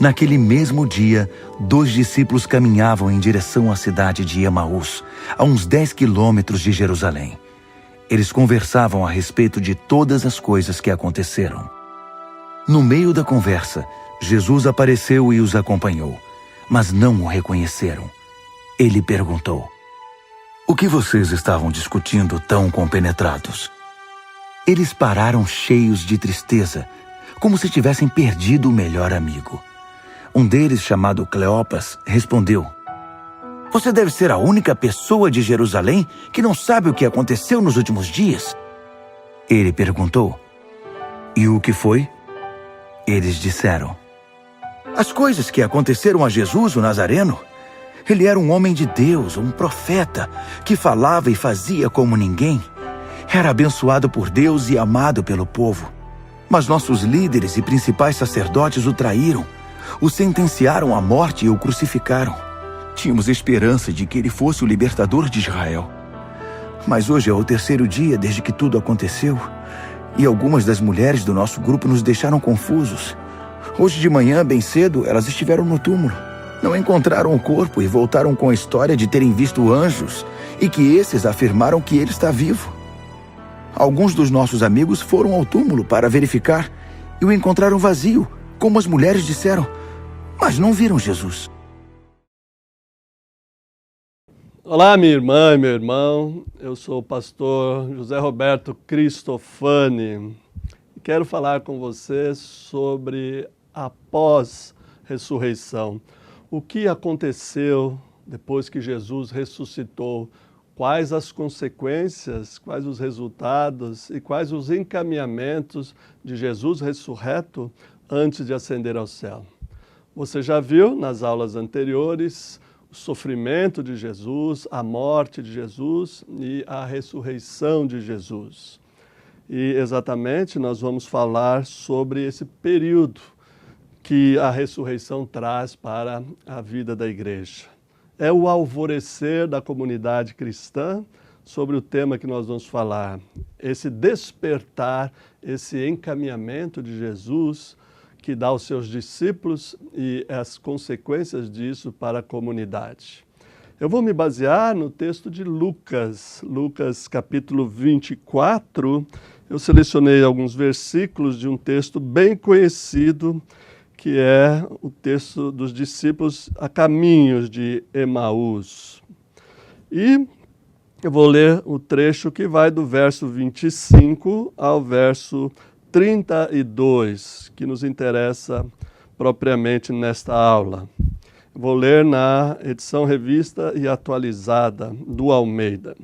Naquele mesmo dia, 2 discípulos caminhavam em direção à cidade de Emaús, a uns 10 quilômetros de Jerusalém. Eles conversavam a respeito de todas as coisas que aconteceram. No meio da conversa, Jesus apareceu e os acompanhou, mas não o reconheceram. Ele perguntou: "O que vocês estavam discutindo tão compenetrados?" Eles pararam cheios de tristeza, como se tivessem perdido o melhor amigo. Um deles, chamado Cleopas, respondeu: "Você deve ser a única pessoa de Jerusalém que não sabe o que aconteceu nos últimos dias." Ele perguntou: "E o que foi?" Eles disseram: "As coisas que aconteceram a Jesus, o Nazareno. Ele era um homem de Deus, um profeta, que falava e fazia como ninguém. Era abençoado por Deus e amado pelo povo. Mas nossos líderes e principais sacerdotes o traíram, o sentenciaram à morte e o crucificaram. Tínhamos esperança de que ele fosse o libertador de Israel. Mas hoje é o 3º dia desde que tudo aconteceu, e algumas das mulheres do nosso grupo nos deixaram confusos. Hoje de manhã, bem cedo, elas estiveram no túmulo. Não encontraram o corpo e voltaram com a história de terem visto anjos e que esses afirmaram que ele está vivo. Alguns dos nossos amigos foram ao túmulo para verificar e o encontraram vazio, como as mulheres disseram, mas não viram Jesus." Olá, minha irmã e meu irmão. Eu sou o pastor José Roberto Cristofani. Quero falar com você sobre a pós-ressurreição. O que aconteceu depois que Jesus ressuscitou? Quais as consequências, quais os resultados e quais os encaminhamentos de Jesus ressurreto antes de ascender ao céu? Você já viu nas aulas anteriores o sofrimento de Jesus, a morte de Jesus e a ressurreição de Jesus. E exatamente nós vamos falar sobre esse período que a ressurreição traz para a vida da igreja. É o alvorecer da comunidade cristã sobre o tema que nós vamos falar. Esse despertar, esse encaminhamento de Jesus que dá aos seus discípulos e as consequências disso para a comunidade. Eu vou me basear no texto de Lucas, Lucas capítulo 24. Eu selecionei alguns versículos de um texto bem conhecido, que é o texto dos discípulos a caminhos de Emaús. E eu vou ler o trecho que vai do verso 25 ao verso 32, que nos interessa propriamente nesta aula. Vou ler na edição revista e atualizada do Almeida.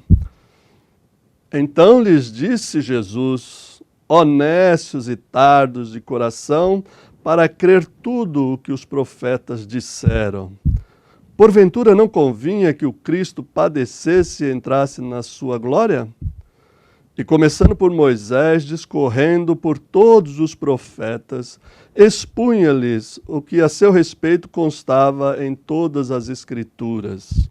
Então lhes disse Jesus: "Honestos e tardos de coração, para crer tudo o que os profetas disseram. Porventura não convinha que o Cristo padecesse e entrasse na sua glória? E começando por Moisés, discorrendo por todos os profetas, expunha-lhes o que a seu respeito constava em todas as Escrituras.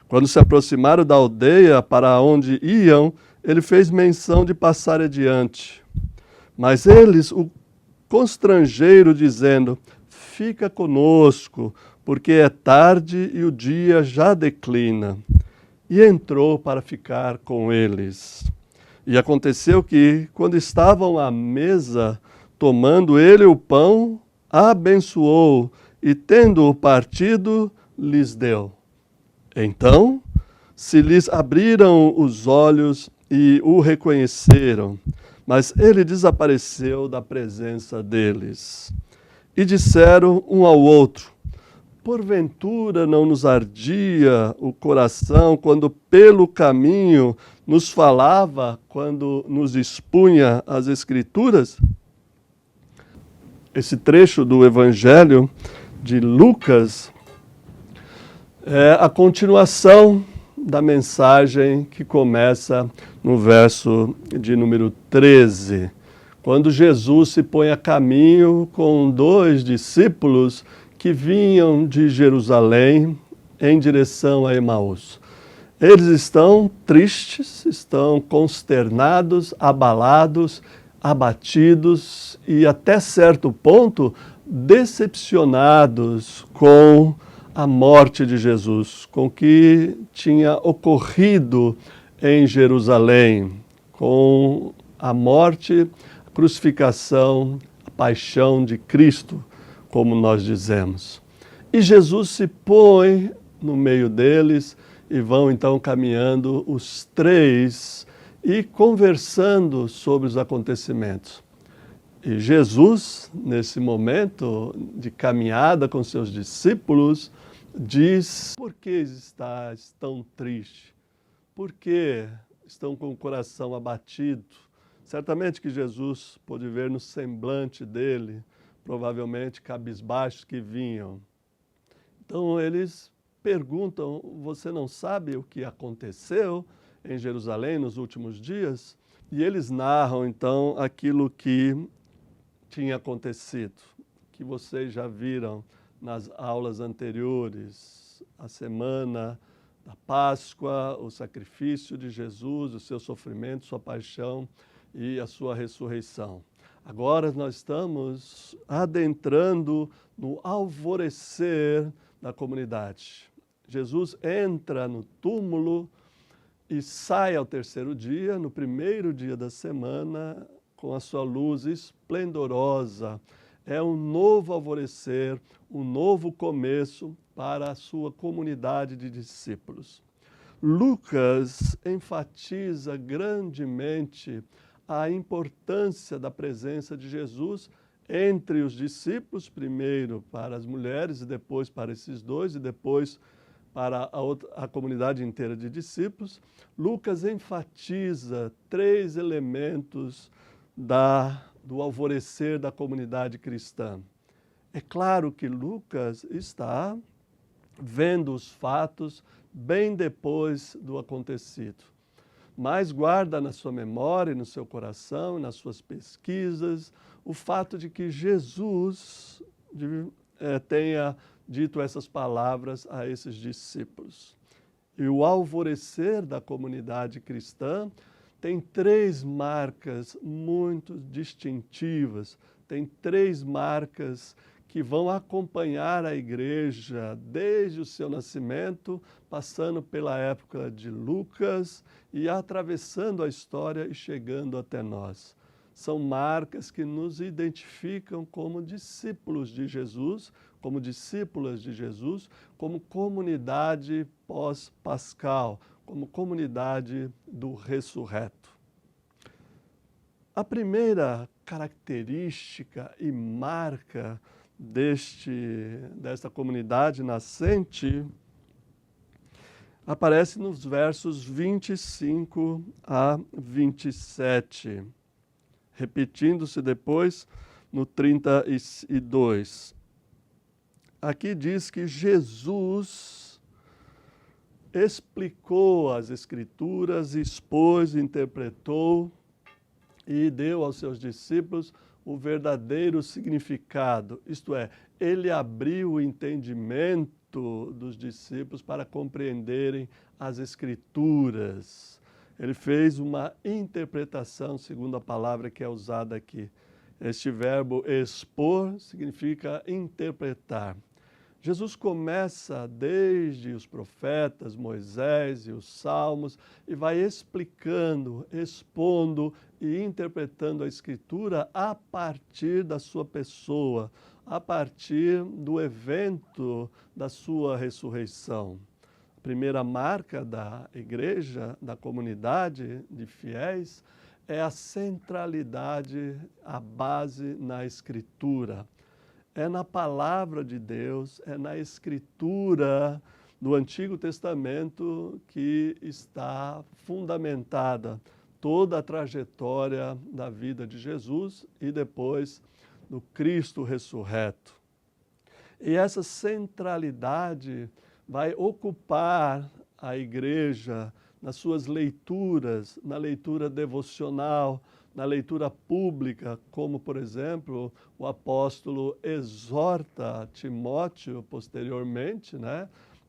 Quando se aproximaram da aldeia para onde iam, ele fez menção de passar adiante. Mas eles o constrangeram, dizendo: Fica conosco, porque é tarde e o dia já declina. E entrou para ficar com eles. E aconteceu que, quando estavam à mesa, tomando ele o pão, abençoou e, tendo-o partido, lhes deu. Então se lhes abriram os olhos e o reconheceram, mas ele desapareceu da presença deles. E disseram um ao outro: Porventura não nos ardia o coração quando pelo caminho nos falava, quando nos expunha as Escrituras? Esse trecho do Evangelho de Lucas é a continuação da mensagem que começa no verso de número 13, quando Jesus se põe a caminho com 2 discípulos que vinham de Jerusalém em direção a Emaús. Eles estão tristes, estão consternados, abalados, abatidos e até certo ponto decepcionados com a morte de Jesus, com o que tinha ocorrido em Jerusalém, com a morte, a crucificação, a paixão de Cristo, como nós dizemos. E Jesus se põe no meio deles e vão então caminhando os três e conversando sobre os acontecimentos. E Jesus, nesse momento de caminhada com seus discípulos, diz: por que estás tão triste? Por que estão com o coração abatido? Certamente que Jesus pôde ver no semblante dele, provavelmente cabisbaixos que vinham. Então eles perguntam: você não sabe o que aconteceu em Jerusalém nos últimos dias? E eles narram então aquilo que tinha acontecido, que vocês já viram nas aulas anteriores, a semana da Páscoa, o sacrifício de Jesus, o seu sofrimento, sua paixão e a sua ressurreição. Agora nós estamos adentrando no alvorecer da comunidade. Jesus entra no túmulo e sai ao terceiro dia, no primeiro dia da semana, com a sua luz esplendorosa. É um novo alvorecer, um novo começo para a sua comunidade de discípulos. Lucas enfatiza grandemente a importância da presença de Jesus entre os discípulos, primeiro para as mulheres e depois para esses dois e depois para a comunidade inteira de discípulos. Lucas enfatiza três elementos do alvorecer da comunidade cristã. É claro que Lucas está vendo os fatos bem depois do acontecido, mas guarda na sua memória, no seu coração, nas suas pesquisas, o fato de que Jesus tenha dito essas palavras a esses discípulos. E o alvorecer da comunidade cristã tem três marcas muito distintivas, tem três marcas que vão acompanhar a igreja desde o seu nascimento, passando pela época de Lucas e atravessando a história e chegando até nós. São marcas que nos identificam como discípulos de Jesus, como discípulas de Jesus, como comunidade pós-pascal, como comunidade do ressurreto. A primeira característica e marca desta comunidade nascente aparece nos versos 25 a 27, repetindo-se depois no 32. Aqui diz que Jesus explicou as Escrituras, expôs, interpretou e deu aos seus discípulos o verdadeiro significado. Isto é, ele abriu o entendimento dos discípulos para compreenderem as Escrituras. Ele fez uma interpretação segundo a palavra que é usada aqui. Este verbo expor significa interpretar. Jesus começa desde os profetas, Moisés e os Salmos, e vai explicando, expondo e interpretando a Escritura a partir da sua pessoa, a partir do evento da sua ressurreição. A primeira marca da igreja, da comunidade de fiéis, é a centralidade, a base na Escritura. É na palavra de Deus, é na Escritura do Antigo Testamento que está fundamentada toda a trajetória da vida de Jesus e depois do Cristo ressurreto. E essa centralidade vai ocupar a igreja nas suas leituras, na leitura devocional, na leitura pública, como, por exemplo, o apóstolo exorta Timóteo posteriormente,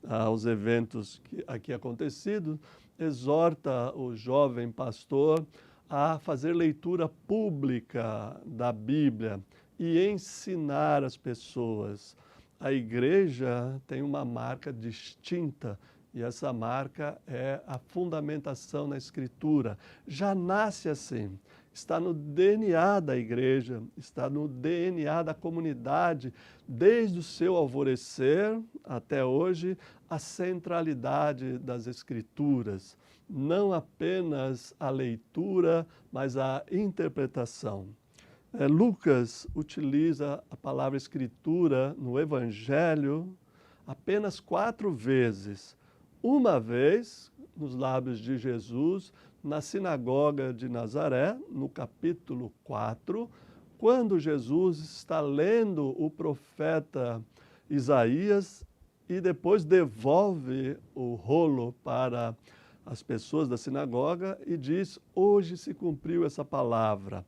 aos eventos aqui acontecidos, exorta o jovem pastor a fazer leitura pública da Bíblia e ensinar as pessoas. A igreja tem uma marca distinta e essa marca é a fundamentação na Escritura. Já nasce assim, está no DNA da igreja, está no DNA da comunidade, desde o seu alvorecer até hoje, a centralidade das Escrituras. Não apenas a leitura, mas a interpretação. Lucas utiliza a palavra escritura no Evangelho apenas 4 vezes. Uma vez, nos lábios de Jesus, na sinagoga de Nazaré, no capítulo 4, quando Jesus está lendo o profeta Isaías e depois devolve o rolo para as pessoas da sinagoga e diz: hoje se cumpriu essa palavra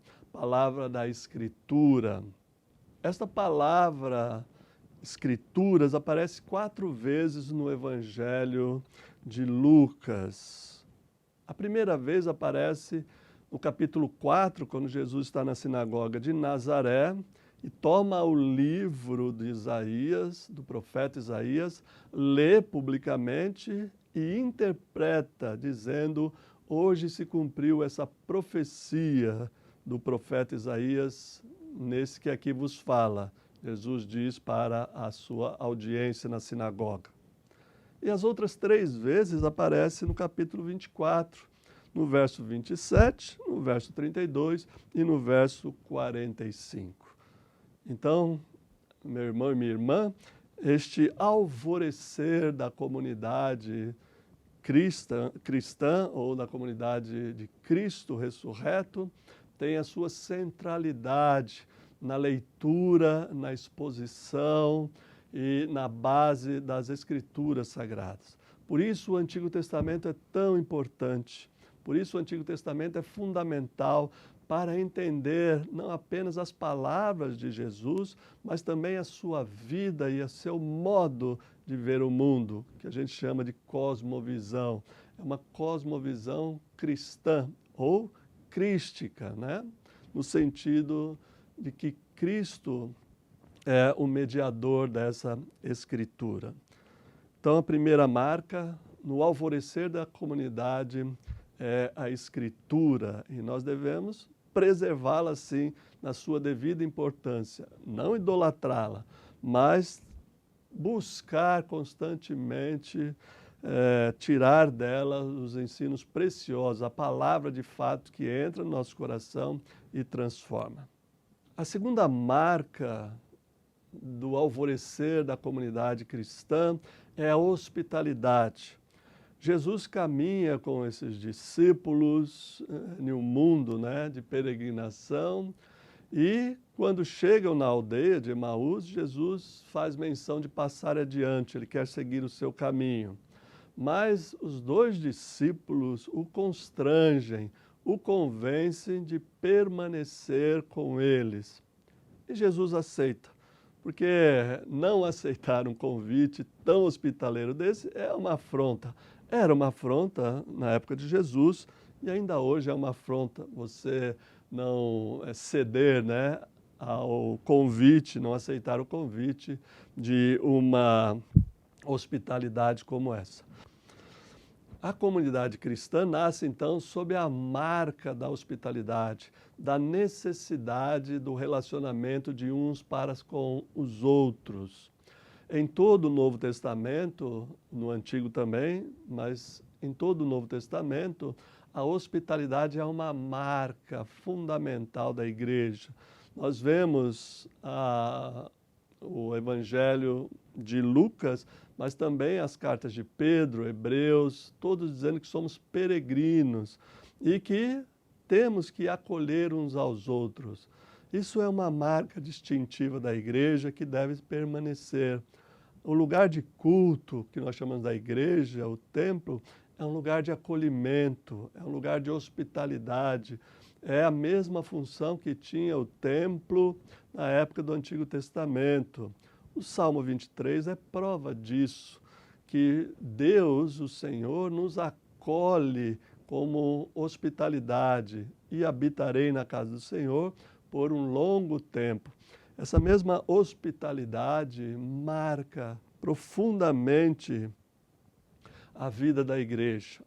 da Escritura. Esta palavra, Escrituras, aparece 4 vezes no Evangelho de Lucas. A primeira vez aparece no capítulo 4, quando Jesus está na sinagoga de Nazaré e toma o livro de Isaías, do profeta Isaías, lê publicamente e interpreta, dizendo: hoje se cumpriu essa profecia do profeta Isaías, nesse que aqui vos fala. Jesus diz para a sua audiência na sinagoga. E as outras 3 vezes aparece no capítulo 24, no verso 27, no verso 32 e no verso 45. Então, meu irmão e minha irmã, este alvorecer da comunidade cristã ou da comunidade de Cristo ressurreto tem a sua centralidade na leitura, na exposição e na base das Escrituras Sagradas. Por isso o Antigo Testamento é tão importante, por isso o Antigo Testamento é fundamental para entender não apenas as palavras de Jesus, mas também a sua vida e o seu modo de ver o mundo, que a gente chama de cosmovisão. É uma cosmovisão cristã ou crística, né? No sentido de que Cristo é o mediador dessa Escritura. Então, a primeira marca, no alvorecer da comunidade, é a Escritura, e nós devemos preservá-la, assim, na sua devida importância. Não idolatrá-la, mas buscar constantemente tirar dela os ensinos preciosos, a palavra de fato que entra no nosso coração e transforma. A segunda marca do alvorecer da comunidade cristã é a hospitalidade. Jesus caminha com esses discípulos em um mundo, né, de peregrinação, e quando chegam na aldeia de Emaús, Jesus faz menção de passar adiante, ele quer seguir o seu caminho. Mas os 2 discípulos o constrangem, o convencem de permanecer com eles. E Jesus aceita, porque não aceitar um convite tão hospitaleiro desse é uma afronta. Era uma afronta na época de Jesus e ainda hoje é uma afronta você não ceder, né, ao convite, não aceitar o convite de uma hospitalidade como essa. A comunidade cristã nasce, então, sob a marca da hospitalidade, da necessidade do relacionamento de uns para com os outros. Em todo o Novo Testamento, no Antigo também, mas em todo o Novo Testamento, a hospitalidade é uma marca fundamental da igreja. Nós vemos o Evangelho de Lucas, mas também as cartas de Pedro, Hebreus, todos dizendo que somos peregrinos e que temos que acolher uns aos outros. Isso é uma marca distintiva da igreja que deve permanecer. O lugar de culto, que nós chamamos da igreja, o templo, é um lugar de acolhimento, é um lugar de hospitalidade. É a mesma função que tinha o templo na época do Antigo Testamento. O Salmo 23 é prova disso, que Deus, o Senhor, nos acolhe como hospitalidade e habitarei na casa do Senhor por um longo tempo. Essa mesma hospitalidade marca profundamente a vida da igreja.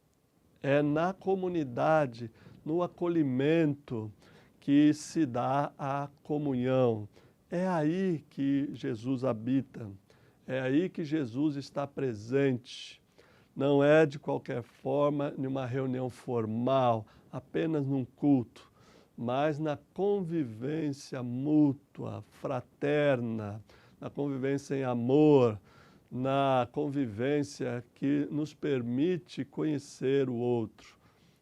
É na comunidade, no acolhimento, que se dá a comunhão. É aí que Jesus habita, é aí que Jesus está presente. Não é de qualquer forma, numa reunião formal, apenas num culto, mas na convivência mútua, fraterna, na convivência em amor, na convivência que nos permite conhecer o outro.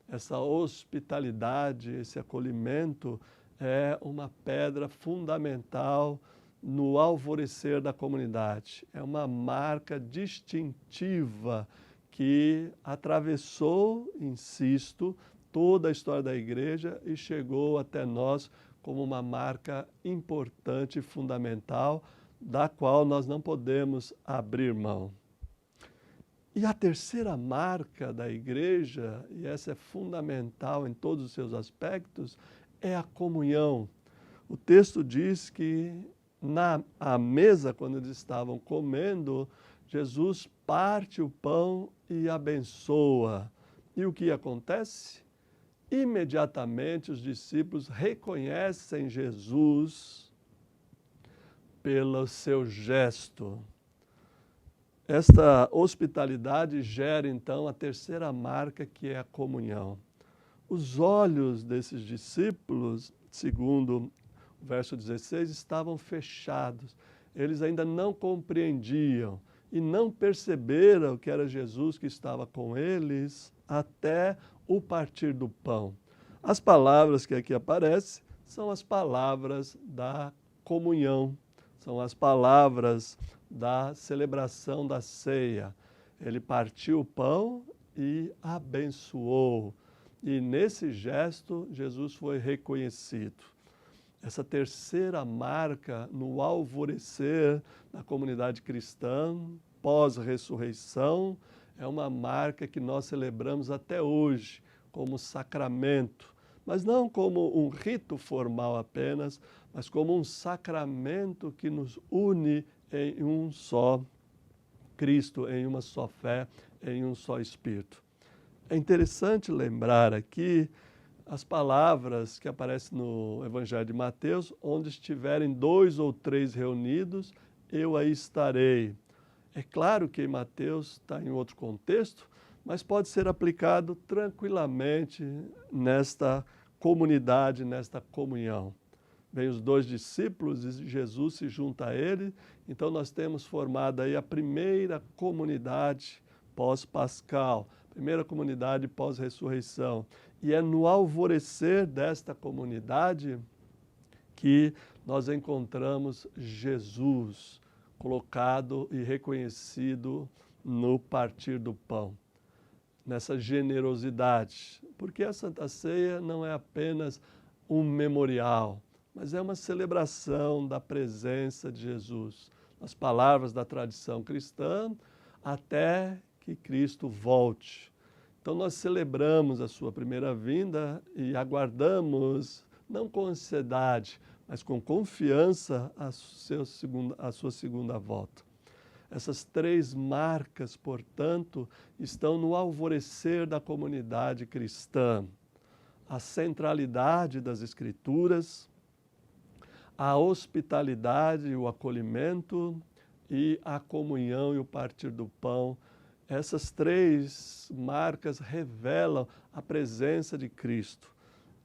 Essa hospitalidade, esse acolhimento é uma pedra fundamental no alvorecer da comunidade. É uma marca distintiva que atravessou, insisto, toda a história da igreja e chegou até nós como uma marca importante e fundamental, da qual nós não podemos abrir mão. E a terceira marca da igreja, e essa é fundamental em todos os seus aspectos, é a comunhão. O texto diz que à mesa, quando eles estavam comendo, Jesus parte o pão e abençoa. E o que acontece? Imediatamente os discípulos reconhecem Jesus pelo seu gesto. Esta hospitalidade gera, então, a terceira marca, que é a comunhão. Os olhos desses discípulos, segundo o verso 16, estavam fechados. Eles ainda não compreendiam e não perceberam que era Jesus que estava com eles até o partir do pão. As palavras que aqui aparecem são as palavras da comunhão, são as palavras da celebração da ceia. Ele partiu o pão e abençoou. E nesse gesto, Jesus foi reconhecido. Essa terceira marca no alvorecer da comunidade cristã, pós-ressurreição, é uma marca que nós celebramos até hoje como sacramento, mas não como um rito formal apenas, mas como um sacramento que nos une em um só Cristo, em uma só fé, em um só Espírito. É interessante lembrar aqui as palavras que aparecem no Evangelho de Mateus: onde estiverem 2 ou 3 reunidos, eu aí estarei. É claro que Mateus está em outro contexto, mas pode ser aplicado tranquilamente nesta comunidade, nesta comunhão. Vem os 2 discípulos e Jesus se junta a ele, então nós temos formado aí a primeira comunidade pós-pascal, primeira comunidade pós-ressurreição. E é no alvorecer desta comunidade que nós encontramos Jesus colocado e reconhecido no partir do pão, nessa generosidade. Porque a Santa Ceia não é apenas um memorial, mas é uma celebração da presença de Jesus, as palavras da tradição cristã, até que Cristo volte. Então nós celebramos a sua primeira vinda e aguardamos, não com ansiedade, mas com confiança, a sua segunda volta. Essas 3 marcas, portanto, estão no alvorecer da comunidade cristã. A centralidade das Escrituras, a hospitalidade, o acolhimento e a comunhão e o partir do pão. Essas 3 marcas revelam a presença de Cristo.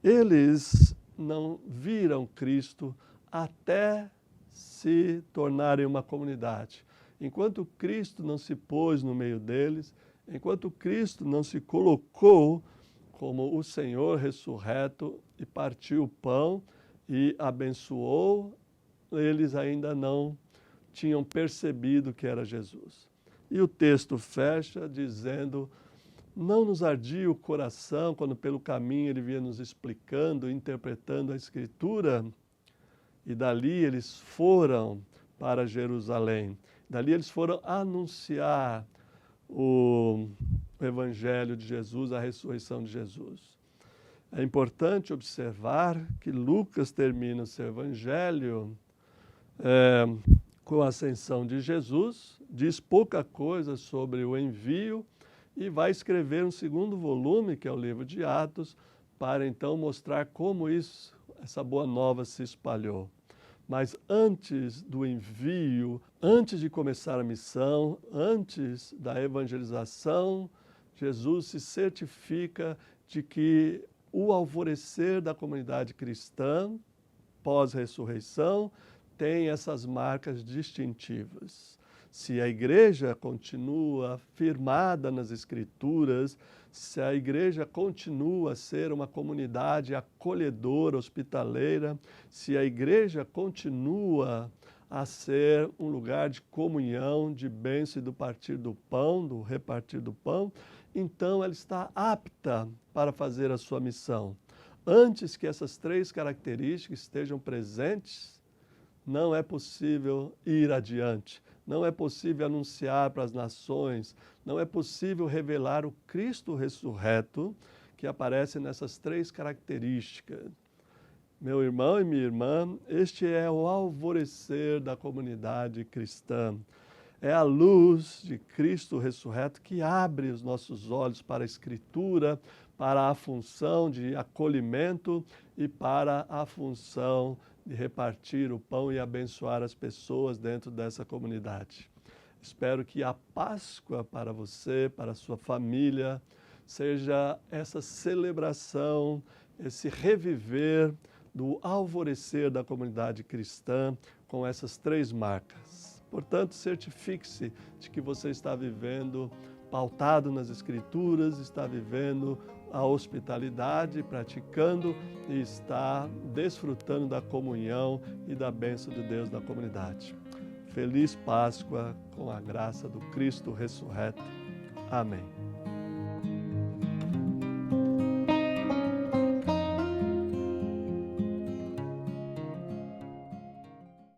Eles não viram Cristo até se tornarem uma comunidade. Enquanto Cristo não se pôs no meio deles, enquanto Cristo não se colocou como o Senhor ressurreto e partiu o pão e abençoou, eles ainda não tinham percebido que era Jesus. E o texto fecha dizendo: não nos ardia o coração quando pelo caminho ele vinha nos explicando, interpretando a Escritura. E dali eles foram para Jerusalém. Dali eles foram anunciar o Evangelho de Jesus, a ressurreição de Jesus. É importante observar que Lucas termina o seu Evangelho com a ascensão de Jesus, diz pouca coisa sobre o envio e vai escrever um segundo volume, que é o livro de Atos, para então mostrar como essa boa nova se espalhou. Mas antes do envio, antes de começar a missão, antes da evangelização, Jesus se certifica de que o alvorecer da comunidade cristã, pós-ressurreição, tem essas marcas distintivas. Se a igreja continua firmada nas Escrituras, se a igreja continua a ser uma comunidade acolhedora, hospitaleira, se a igreja continua a ser um lugar de comunhão, de bênção e do partir do pão, do repartir do pão, então ela está apta para fazer a sua missão. Antes que essas três características estejam presentes, não é possível ir adiante, não é possível anunciar para as nações, não é possível revelar o Cristo ressurreto que aparece nessas três características. Meu irmão e minha irmã, este é o alvorecer da comunidade cristã. É a luz de Cristo ressurreto que abre os nossos olhos para a Escritura, para a função de acolhimento e para a função de repartir o pão e abençoar as pessoas dentro dessa comunidade. Espero que a Páscoa para você, para a sua família, seja essa celebração, esse reviver do alvorecer da comunidade cristã com essas três marcas. Portanto, certifique-se de que você está vivendo pautado nas Escrituras, está vivendo a hospitalidade, praticando e está desfrutando da comunhão e da bênção de Deus na comunidade. Feliz Páscoa com a graça do Cristo ressurreto. Amém.